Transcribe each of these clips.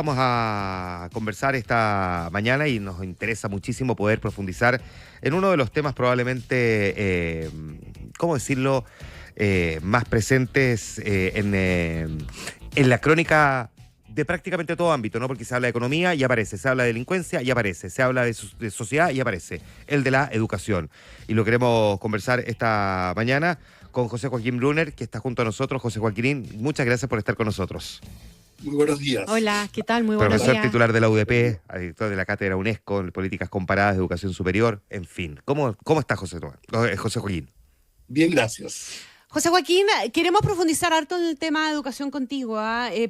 Vamos a conversar esta mañana y nos interesa muchísimo poder profundizar en uno de los temas probablemente, ¿cómo decirlo?, más presentes en la crónica de prácticamente todo ámbito, ¿no? Porque se habla de economía y aparece, se habla de delincuencia y aparece, se habla de sociedad y aparece, el de la educación. Y lo queremos conversar esta mañana con José Joaquín Brunner, que está junto a nosotros. José Joaquín, muchas gracias por estar con nosotros. Muy buenos días. Hola, ¿qué tal? Muy buenos Profesor días. titular de la UDP, director de la Cátedra UNESCO en Políticas Comparadas de Educación Superior, en fin. ¿Cómo está José Joaquín? Bien, gracias. José Joaquín, queremos profundizar harto en el tema de educación contigo,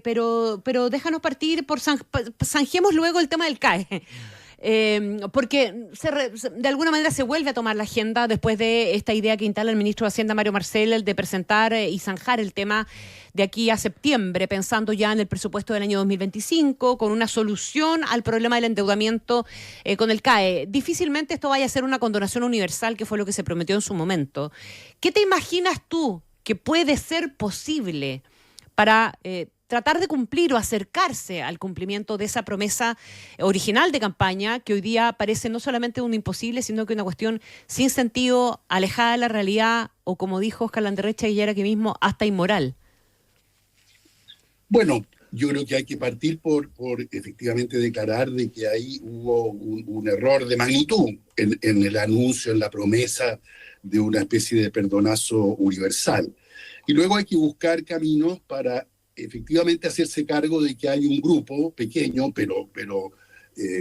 pero déjanos partir por zanjemos luego el tema del CAE. Porque de alguna manera se vuelve a tomar la agenda después de esta idea que instala el ministro de Hacienda, Mario Marcel, de presentar y zanjar el tema de aquí a septiembre, pensando ya en el presupuesto del año 2025, con una solución al problema del endeudamiento con el CAE. Difícilmente esto vaya a ser una condonación universal, que fue lo que se prometió en su momento. ¿Qué te imaginas tú que puede ser posible para tratar de cumplir o acercarse al cumplimiento de esa promesa original de campaña, que hoy día parece no solamente un imposible, sino que una cuestión sin sentido, alejada de la realidad, o como dijo Oscar Landerrecha ayer aquí mismo, hasta inmoral? Bueno, yo creo que hay que partir por efectivamente declarar de que ahí hubo un error de magnitud en el anuncio, en la promesa de una especie de perdonazo universal. Y luego hay que buscar caminos para efectivamente hacerse cargo de que hay un grupo pequeño, pero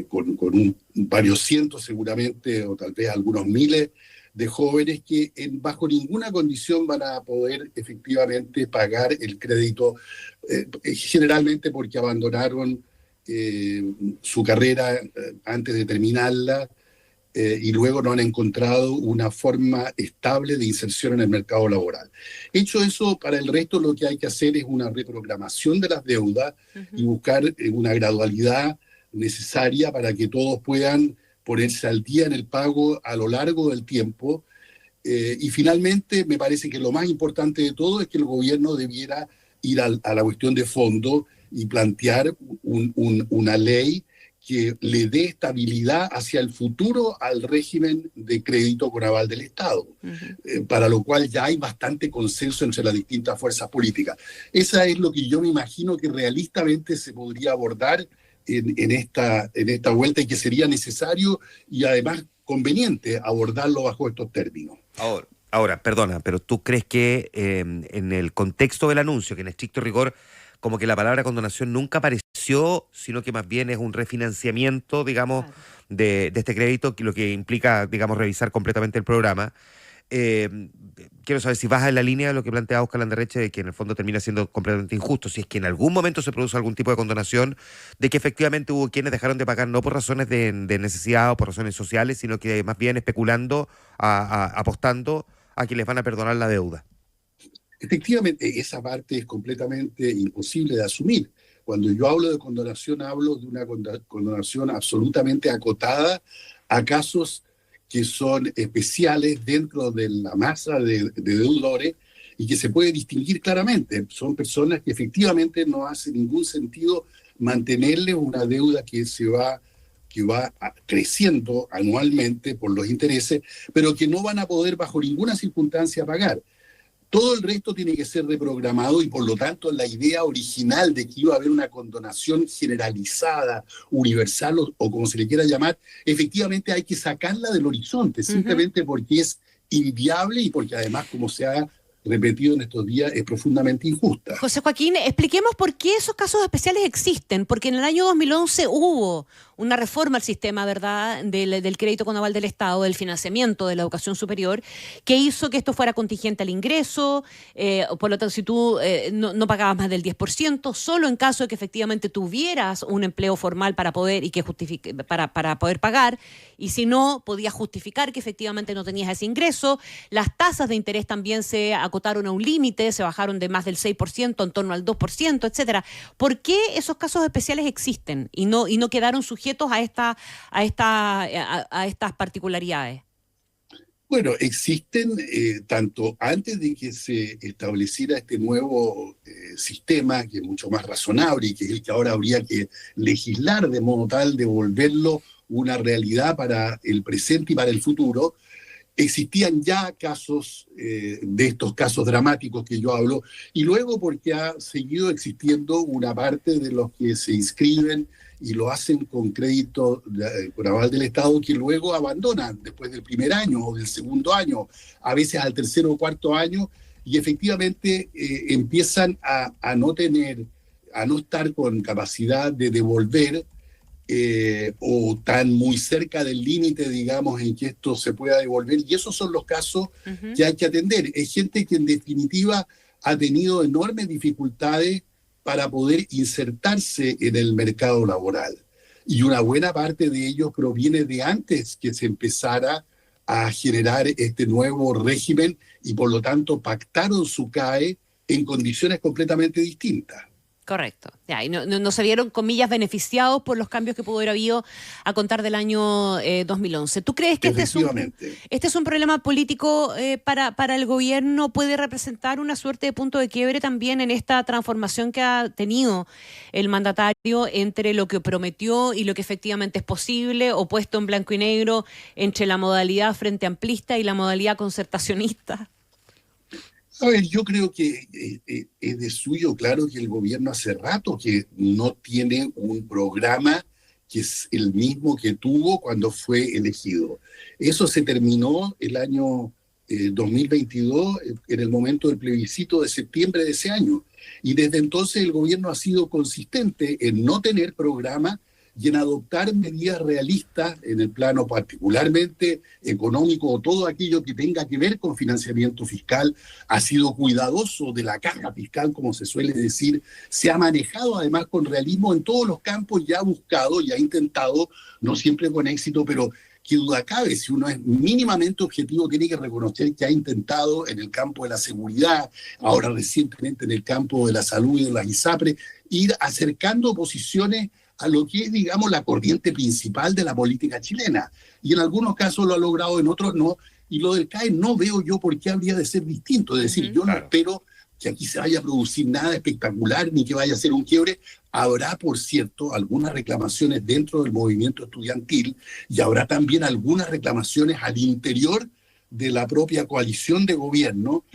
con varios cientos seguramente, o tal vez algunos miles de jóvenes que bajo ninguna condición van a poder efectivamente pagar el crédito, generalmente porque abandonaron su carrera antes de terminarla, y luego no han encontrado una forma estable de inserción en el mercado laboral. Hecho eso, para el resto lo que hay que hacer es una reprogramación de las deudas y buscar una gradualidad necesaria para que todos puedan ponerse al día en el pago a lo largo del tiempo. Y finalmente, me parece que lo más importante de todo es que el gobierno debiera ir a la cuestión de fondo y plantear una ley que le dé estabilidad hacia el futuro al régimen de crédito con aval del Estado, para lo cual ya hay bastante consenso entre las distintas fuerzas políticas. Esa es lo que yo me imagino que realistamente se podría abordar en esta vuelta, y que sería necesario y además conveniente abordarlo bajo estos términos. Ahora, perdona, pero ¿tú crees que en el contexto del anuncio, que en estricto rigor, como que la palabra condonación nunca apareció, sino que más bien es un refinanciamiento, digamos, claro, de este crédito, lo que implica, digamos, revisar completamente el programa? Quiero saber si vas en la línea de lo que plantea Oscar Landerreche, de que en el fondo termina siendo completamente injusto, si es que en algún momento se produce algún tipo de condonación, de que efectivamente hubo quienes dejaron de pagar no por razones de necesidad o por razones sociales, sino que más bien especulando, apostando a que les van a perdonar la deuda. Efectivamente, esa parte es completamente imposible de asumir. Cuando yo hablo de condonación, hablo de una condonación absolutamente acotada a casos que son especiales dentro de la masa de deudores, y que se puede distinguir claramente. Son personas que efectivamente no hace ningún sentido mantenerles una deuda que va creciendo anualmente por los intereses, pero que no van a poder bajo ninguna circunstancia pagar. Todo el resto tiene que ser reprogramado, y por lo tanto la idea original de que iba a haber una condonación generalizada, universal o como se le quiera llamar, efectivamente hay que sacarla del horizonte, simplemente porque es inviable y porque además, como se ha repetido en estos días, es profundamente injusta. José Joaquín, expliquemos por qué esos casos especiales existen, porque en el año 2011 hubo una reforma al sistema, ¿verdad?, del crédito con aval del Estado, del financiamiento de la educación superior, que hizo que esto fuera contingente al ingreso. Por lo tanto, si tú no pagabas más del 10%, solo en caso de que efectivamente tuvieras un empleo formal para poder y que para poder pagar, y si no, podías justificar que efectivamente no tenías ese ingreso. Las tasas de interés también se acotaron a un límite, se bajaron de más del 6% en torno al 2%, etcétera. ¿Por qué esos casos especiales existen y no quedaron sujetos a estas particularidades? Bueno, existen, tanto antes de que se estableciera este nuevo sistema, que es mucho más razonable y que es el que ahora habría que legislar de modo tal de volverlo una realidad para el presente y para el futuro, existían ya casos de estos casos dramáticos que yo hablo, y luego porque ha seguido existiendo una parte de los que se inscriben y lo hacen con crédito, con aval del Estado, que luego abandonan después del primer año o del segundo año, a veces al tercero o cuarto año, y efectivamente empiezan a no tener, a no estar con capacidad de devolver, o tan muy cerca del límite, digamos, en que esto se pueda devolver. Y esos son los casos que hay que atender. Es gente que en definitiva ha tenido enormes dificultades para poder insertarse en el mercado laboral. Y una buena parte de ellos proviene de antes que se empezara a generar este nuevo régimen y por lo tanto pactaron su CAE en condiciones completamente distintas. Correcto. Ya, y no se vieron, comillas, beneficiados por los cambios que pudo haber habido a contar del año 2011. ¿Tú crees que este es un problema político para el gobierno? ¿Puede representar una suerte de punto de quiebre también en esta transformación que ha tenido el mandatario entre lo que prometió y lo que efectivamente es posible, o puesto en blanco y negro entre la modalidad frente amplista y la modalidad concertacionista? A ver, yo creo que es de suyo, claro, que el gobierno hace rato que no tiene un programa que es el mismo que tuvo cuando fue elegido. Eso se terminó el año 2022, en el momento del plebiscito de septiembre de ese año. Y desde entonces el gobierno ha sido consistente en no tener programa y en adoptar medidas realistas en el plano particularmente económico o todo aquello que tenga que ver con financiamiento fiscal. Ha sido cuidadoso de la carga fiscal, como se suele decir, se ha manejado además con realismo en todos los campos y ha buscado y ha intentado, no siempre con éxito, pero qué duda cabe, si uno es mínimamente objetivo, tiene que reconocer que ha intentado en el campo de la seguridad, ahora recientemente en el campo de la salud y de las ISAPRE, ir acercando posiciones a lo que es, digamos, la corriente principal de la política chilena. Y en algunos casos lo ha logrado, en otros no. Y lo del CAE no veo yo por qué habría de ser distinto. Es decir, yo no espero que aquí se vaya a producir nada espectacular ni que vaya a ser un quiebre. Habrá, por cierto, algunas reclamaciones dentro del movimiento estudiantil y habrá también algunas reclamaciones al interior de la propia coalición de gobierno,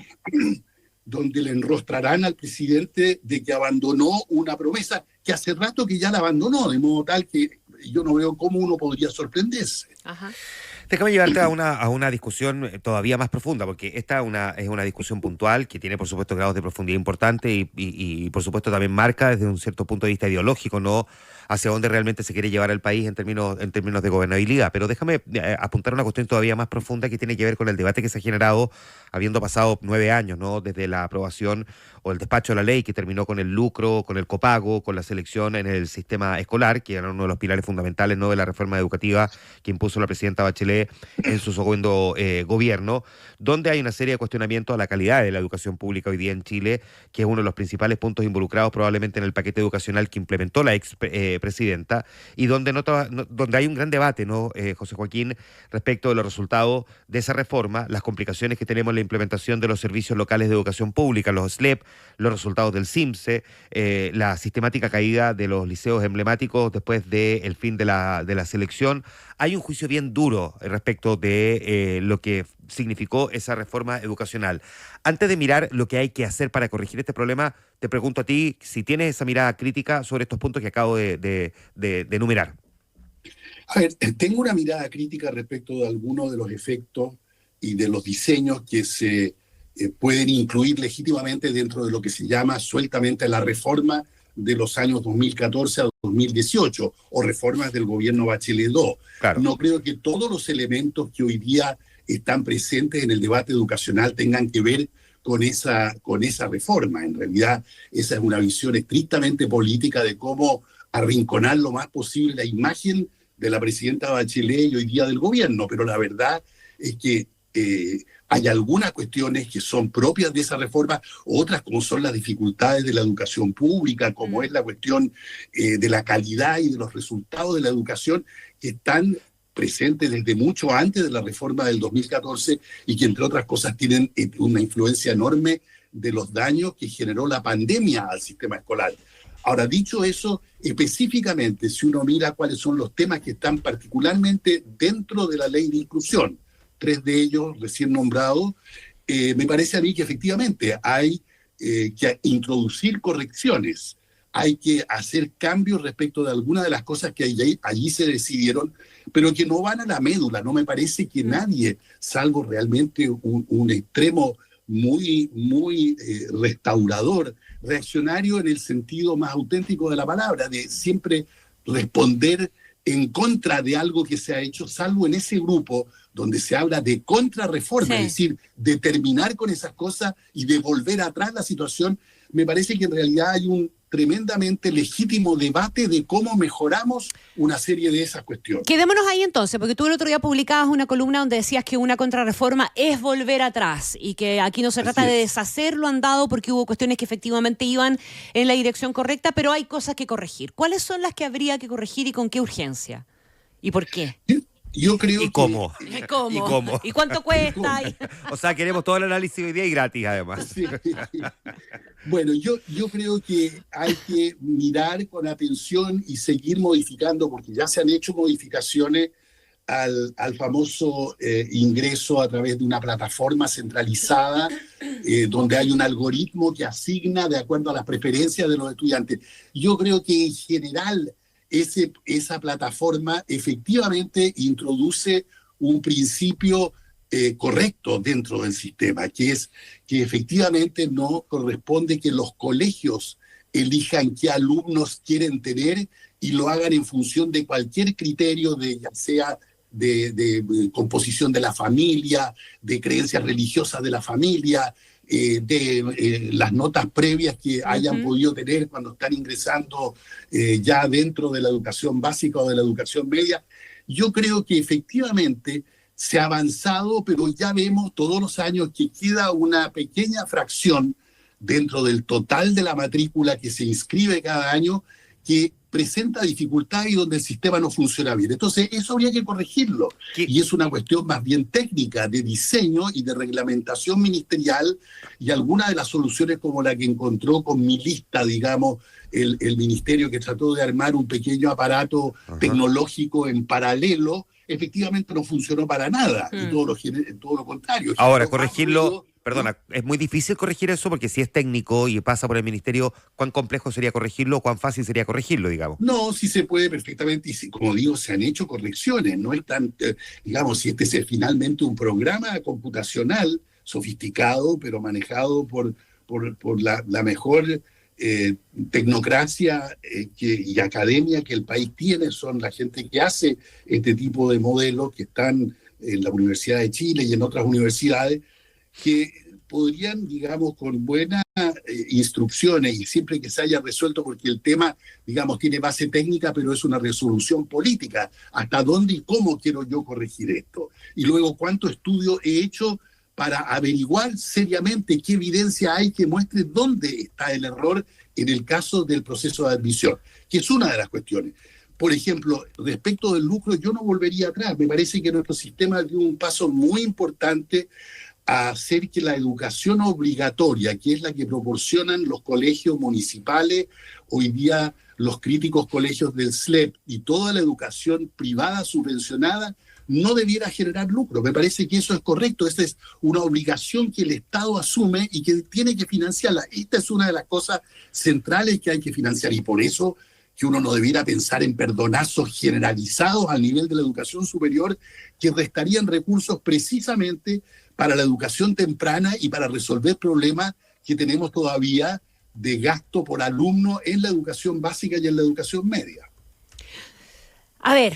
donde le enrostrarán al presidente de que abandonó una promesa que hace rato que ya la abandonó, de modo tal que yo no veo cómo uno podría sorprenderse. Ajá. Déjame llevarte a una discusión todavía más profunda, porque esta es una discusión puntual que tiene, por supuesto, grados de profundidad importantes y por supuesto, también marca desde un cierto punto de vista ideológico, ¿no?, hacia dónde realmente se quiere llevar al país en términos de gobernabilidad. Pero déjame apuntar a una cuestión todavía más profunda que tiene que ver con el debate que se ha generado habiendo pasado 9 años, ¿no?, desde la aprobación o el despacho de la ley que terminó con el lucro, con el copago, con la selección en el sistema escolar, que era uno de los pilares fundamentales, ¿no?, de la reforma educativa que impuso la presidenta Bachelet en su segundo gobierno, donde hay una serie de cuestionamientos a la calidad de la educación pública hoy día en Chile, que es uno de los principales puntos involucrados probablemente en el paquete educacional que implementó la presidenta, y donde donde hay un gran debate, ¿no, José Joaquín, respecto de los resultados de esa reforma, las complicaciones que tenemos en la implementación de los servicios locales de educación pública, los SLEP, los resultados del CIMSE, la sistemática caída de los liceos emblemáticos después del fin de la selección. Hay un juicio bien duro respecto de lo que significó esa reforma educacional. Antes de mirar lo que hay que hacer para corregir este problema, te pregunto a ti si tienes esa mirada crítica sobre estos puntos que acabo de enumerar. A ver, tengo una mirada crítica respecto de algunos de los efectos y de los diseños que se pueden incluir legítimamente dentro de lo que se llama sueltamente la reforma de los años 2014 a 2018 o reformas del gobierno Bachelet II. Claro. No creo que todos los elementos que hoy día están presentes en el debate educacional tengan que ver con esa reforma. En realidad, esa es una visión estrictamente política de cómo arrinconar lo más posible la imagen de la presidenta Bachelet y hoy día del gobierno. Pero la verdad es que hay algunas cuestiones que son propias de esa reforma, otras como son las dificultades de la educación pública, como es la cuestión de la calidad y de los resultados de la educación, que están presentes desde mucho antes de la reforma del 2014 y que, entre otras cosas, tienen una influencia enorme de los daños que generó la pandemia al sistema escolar. Ahora, dicho eso, específicamente, si uno mira cuáles son los temas que están particularmente dentro de la ley de inclusión, 3 de ellos recién nombrados, me parece a mí que efectivamente hay que introducir correcciones, hay que hacer cambios respecto de algunas de las cosas que allí se decidieron, pero que no van a la médula. No me parece que nadie, salvo realmente un extremo muy restaurador, reaccionario en el sentido más auténtico de la palabra, de siempre responder en contra de algo que se ha hecho, salvo en ese grupo donde se habla de contrarreforma, es decir, de terminar con esas cosas y de volver atrás la situación. Me parece que en realidad hay un tremendamente legítimo debate de cómo mejoramos una serie de esas cuestiones. Quedémonos ahí entonces, porque tú el otro día publicabas una columna donde decías que una contrarreforma es volver atrás y que aquí no se trata de deshacer lo andado porque hubo cuestiones que efectivamente iban en la dirección correcta, pero hay cosas que corregir. ¿Cuáles son las que habría que corregir y con qué urgencia? ¿Y por qué? Yo creo ¿Y cómo? ¿Y cómo? ¿Y cuánto cuesta? O sea, queremos todo el análisis hoy día y gratis, además. Sí. Bueno, yo creo que hay que mirar con atención y seguir modificando, porque ya se han hecho modificaciones al famoso ingreso a través de una plataforma centralizada, donde hay un algoritmo que asigna de acuerdo a las preferencias de los estudiantes. Yo creo que en general esa plataforma efectivamente introduce un principio correcto dentro del sistema, que es que efectivamente no corresponde que los colegios elijan qué alumnos quieren tener y lo hagan en función de cualquier criterio, ya sea de composición de la familia, de creencias religiosas de la familia, de las notas previas que hayan podido tener cuando están ingresando ya dentro de la educación básica o de la educación media. Yo creo que efectivamente se ha avanzado, pero ya vemos todos los años que queda una pequeña fracción dentro del total de la matrícula que se inscribe cada año que presenta dificultades y donde el sistema no funciona bien. Entonces, eso habría que corregirlo. Y es una cuestión más bien técnica, de diseño y de reglamentación ministerial, y algunas de las soluciones como la que encontró con Mi Lista, digamos, el ministerio que trató de armar un pequeño aparato tecnológico en paralelo, efectivamente no funcionó para nada, y todo lo contrario. Ahora, corregirlo... Perdona, es muy difícil corregir eso porque si es técnico y pasa por el ministerio, ¿cuán complejo sería corregirlo o cuán fácil sería corregirlo, digamos? No, sí se puede perfectamente y como digo, se han hecho correcciones. No es tan, digamos, si este es finalmente un programa computacional sofisticado, pero manejado por la mejor tecnocracia y academia que el país tiene, son la gente que hace este tipo de modelos que están en la Universidad de Chile y en otras universidades, que podrían, digamos, con buenas instrucciones y siempre que se haya resuelto, porque el tema, digamos, tiene base técnica, pero es una resolución política. ¿Hasta dónde y cómo quiero yo corregir esto? Y luego, ¿cuánto estudio he hecho para averiguar seriamente qué evidencia hay que muestre dónde está el error en el caso del proceso de admisión? Que es una de las cuestiones. Por ejemplo, respecto del lucro, yo no volvería atrás. Me parece que nuestro sistema dio un paso muy importante a hacer que la educación obligatoria, que es la que proporcionan los colegios municipales, hoy día los críticos colegios del SLEP y toda la educación privada subvencionada, no debiera generar lucro. Me parece que eso es correcto. Esa es una obligación que el Estado asume y que tiene que financiarla. Esta es una de las cosas centrales que hay que financiar, y por eso que uno no debiera pensar en perdonazos generalizados al nivel de la educación superior que restarían recursos precisamente para la educación temprana y para resolver problemas que tenemos todavía de gasto por alumno en la educación básica y en la educación media. A ver,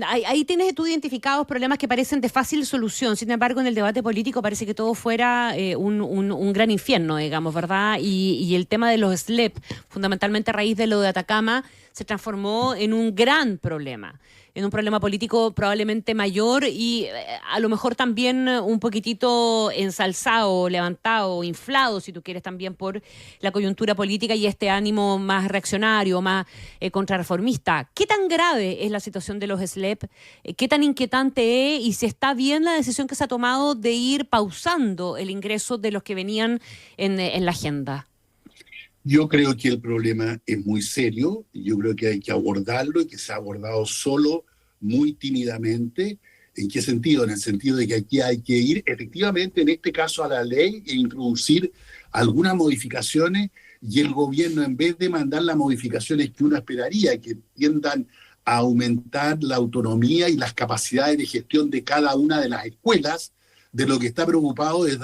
ahí tienes tú identificados problemas que parecen de fácil solución. Sin embargo, en el debate político parece que todo fuera un gran infierno, digamos, ¿verdad? Y el tema de los SLEP, fundamentalmente a raíz de lo de Atacama, se transformó en un gran problema, en un problema político probablemente mayor y a lo mejor también un poquitito ensalzado, levantado, inflado, si tú quieres, también por la coyuntura política y este ánimo más reaccionario, más contrarreformista. ¿Qué tan grave es la situación de los SLEP? ¿Qué tan inquietante es? ¿Y si está bien la decisión que se ha tomado de ir pausando el ingreso de los que venían en la agenda? Yo creo que el problema es muy serio, yo creo que hay que abordarlo y que se ha abordado solo muy tímidamente. ¿En qué sentido? En el sentido de que aquí hay que ir efectivamente, en este caso, a la ley e introducir algunas modificaciones y el gobierno, en vez de mandar las modificaciones que uno esperaría, que tiendan a aumentar la autonomía y las capacidades de gestión de cada una de las escuelas, de lo que está preocupado es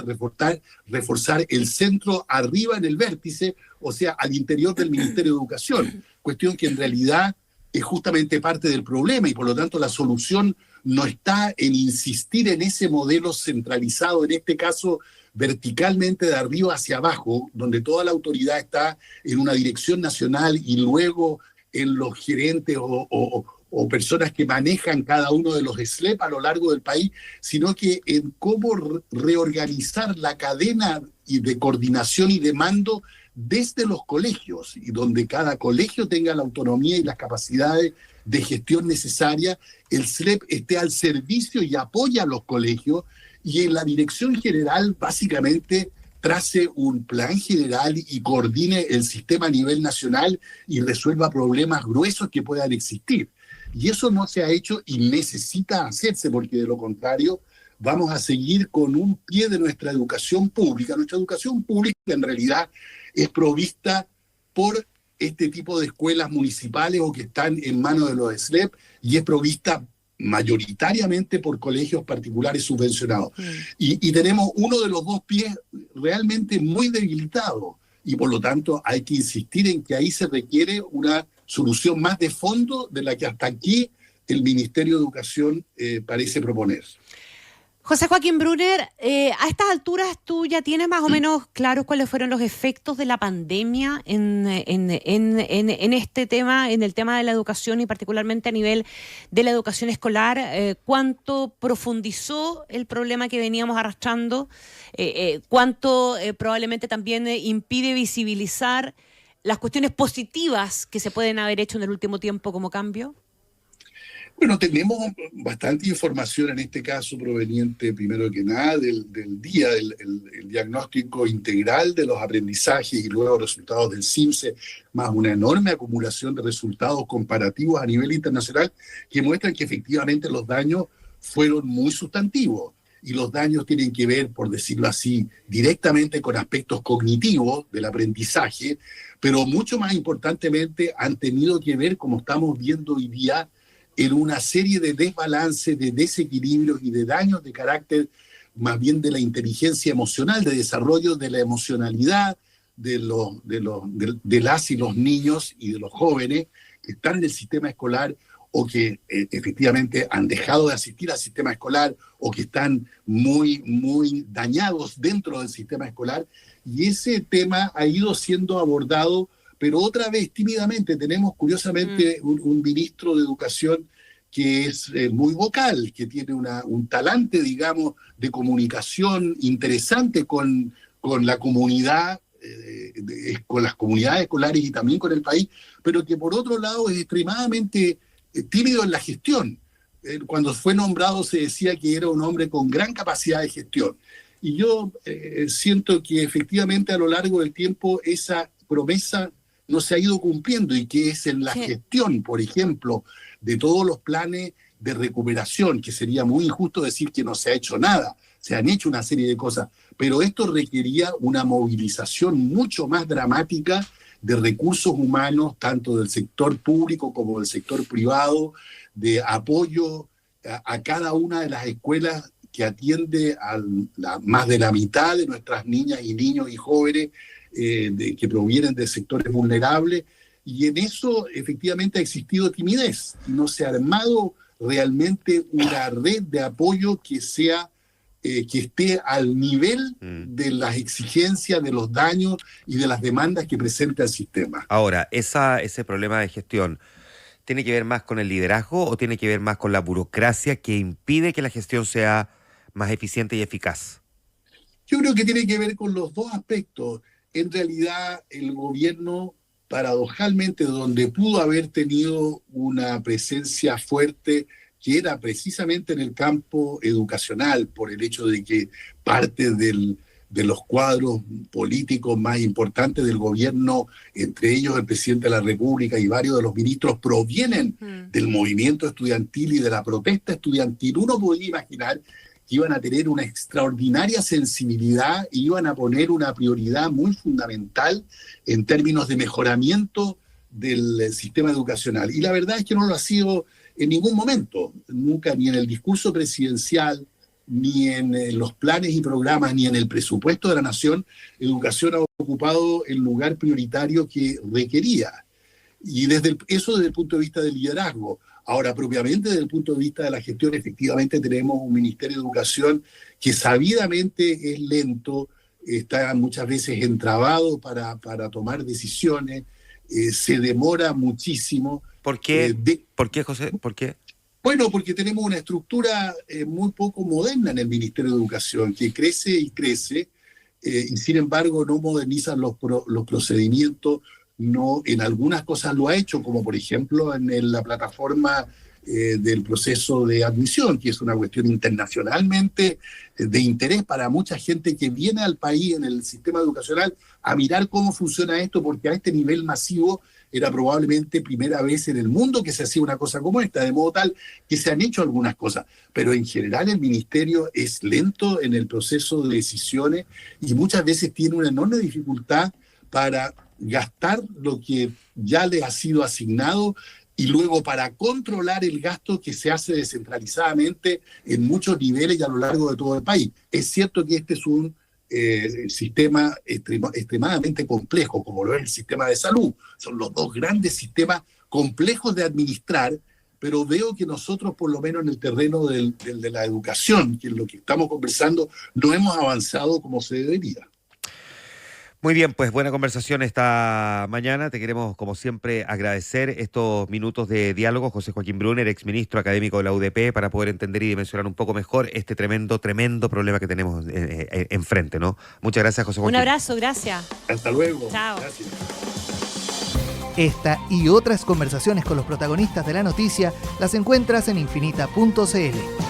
reforzar el centro arriba en el vértice, o sea, al interior del Ministerio de Educación, cuestión que en realidad es justamente parte del problema y por lo tanto la solución no está en insistir en ese modelo centralizado, en este caso verticalmente de arriba hacia abajo, donde toda la autoridad está en una dirección nacional y luego en los gerentes o personas que manejan cada uno de los SLEP a lo largo del país, sino que en cómo reorganizar la cadena de coordinación y de mando desde los colegios, y donde cada colegio tenga la autonomía y las capacidades de gestión necesarias, el SLEP esté al servicio y apoya a los colegios, y en la dirección general básicamente trace un plan general y coordine el sistema a nivel nacional y resuelva problemas gruesos que puedan existir. Y eso no se ha hecho y necesita hacerse, porque de lo contrario vamos a seguir con un pie de nuestra educación pública. Nuestra educación pública en realidad es provista por este tipo de escuelas municipales o que están en manos de los SLEP y es provista mayoritariamente por colegios particulares subvencionados. Y tenemos uno de los dos pies realmente muy debilitado y por lo tanto hay que insistir en que ahí se requiere una solución más de fondo de la que hasta aquí el Ministerio de Educación parece proponer. José Joaquín Brunner, a estas alturas tú ya tienes más o menos claros cuáles fueron los efectos de la pandemia en este tema, en el tema de la educación y particularmente a nivel de la educación escolar. ¿Cuánto profundizó el problema que veníamos arrastrando? ¿Cuánto probablemente también impide visibilizar las cuestiones positivas que se pueden haber hecho en el último tiempo como cambio? Bueno, tenemos bastante información en este caso proveniente, primero que nada, del día, el diagnóstico integral de los aprendizajes y luego resultados del CIMSE, más una enorme acumulación de resultados comparativos a nivel internacional que muestran que efectivamente los daños fueron muy sustantivos. Y los daños tienen que ver, por decirlo así, directamente con aspectos cognitivos del aprendizaje, pero mucho más importantemente han tenido que ver, como estamos viendo hoy día, en una serie de desbalances, de desequilibrios y de daños de carácter más bien de la inteligencia emocional, de desarrollo de la emocionalidad de las y los niños y de los jóvenes que están en el sistema escolar o que efectivamente han dejado de asistir al sistema escolar o que están muy, muy dañados dentro del sistema escolar. Y ese tema ha ido siendo abordado, pero otra vez tímidamente. Tenemos curiosamente un ministro de Educación que es muy vocal, que tiene un talante, digamos, de comunicación interesante con la comunidad, con las comunidades escolares y también con el país, pero que por otro lado es extremadamente tímido en la gestión. Cuando fue nombrado se decía que era un hombre con gran capacidad de gestión. Y yo siento que efectivamente a lo largo del tiempo esa promesa no se ha ido cumpliendo y que es en la gestión, por ejemplo, de todos los planes de recuperación, que sería muy injusto decir que no se ha hecho nada, se han hecho una serie de cosas, pero esto requería una movilización mucho más dramática de recursos humanos, tanto del sector público como del sector privado, de apoyo a cada una de las escuelas que atiende a más de la mitad de nuestras niñas y niños y jóvenes que provienen de sectores vulnerables, y en eso efectivamente ha existido timidez. No se ha armado realmente una red de apoyo que sea que esté al nivel de las exigencias, de los daños y de las demandas que presenta el sistema. Ahora, ese problema de gestión, ¿tiene que ver más con el liderazgo o tiene que ver más con la burocracia que impide que la gestión sea más eficiente y eficaz? Yo creo que tiene que ver con los dos aspectos. En realidad, el gobierno, paradojalmente, donde pudo haber tenido una presencia fuerte, que era precisamente en el campo educacional, por el hecho de que parte de los cuadros políticos más importantes del gobierno, entre ellos el presidente de la República y varios de los ministros, provienen del movimiento estudiantil y de la protesta estudiantil. Uno podría imaginar que iban a tener una extraordinaria sensibilidad y iban a poner una prioridad muy fundamental en términos de mejoramiento del sistema educacional. Y la verdad es que no lo ha sido en ningún momento, nunca, ni en el discurso presidencial, ni en los planes y programas, ni en el presupuesto de la nación. Educación ha ocupado el lugar prioritario que requería. Y eso desde el punto de vista del liderazgo. Ahora, propiamente desde el punto de vista de la gestión, efectivamente tenemos un Ministerio de Educación que sabidamente es lento, está muchas veces entrabado para tomar decisiones, se demora muchísimo. ¿Por qué? ¿Por qué, José? ¿Por qué? Bueno, porque tenemos una estructura muy poco moderna en el Ministerio de Educación, que crece y crece, y sin embargo no modernizan los procedimientos. No, en algunas cosas lo ha hecho, como por ejemplo en la plataforma del proceso de admisión, que es una cuestión internacionalmente de interés para mucha gente que viene al país en el sistema educacional a mirar cómo funciona esto, porque a este nivel masivo era probablemente primera vez en el mundo que se hacía una cosa como esta, de modo tal que se han hecho algunas cosas, pero en general el ministerio es lento en el proceso de decisiones y muchas veces tiene una enorme dificultad para gastar lo que ya le ha sido asignado y luego para controlar el gasto que se hace descentralizadamente en muchos niveles y a lo largo de todo el país. Es cierto que este es un sistema extremadamente complejo, como lo es el sistema de salud. Son los dos grandes sistemas complejos de administrar, pero veo que nosotros, por lo menos en el terreno de la educación, que es lo que estamos conversando, no hemos avanzado como se debería. Muy bien, pues buena conversación esta mañana. Te queremos, como siempre, agradecer estos minutos de diálogo. José Joaquín Brunner, exministro académico de la UDP, para poder entender y dimensionar un poco mejor este tremendo problema que tenemos enfrente, ¿no? Muchas gracias, José Joaquín. Un abrazo, gracias. Hasta luego. Chao. Gracias. Esta y otras conversaciones con los protagonistas de la noticia las encuentras en infinita.cl.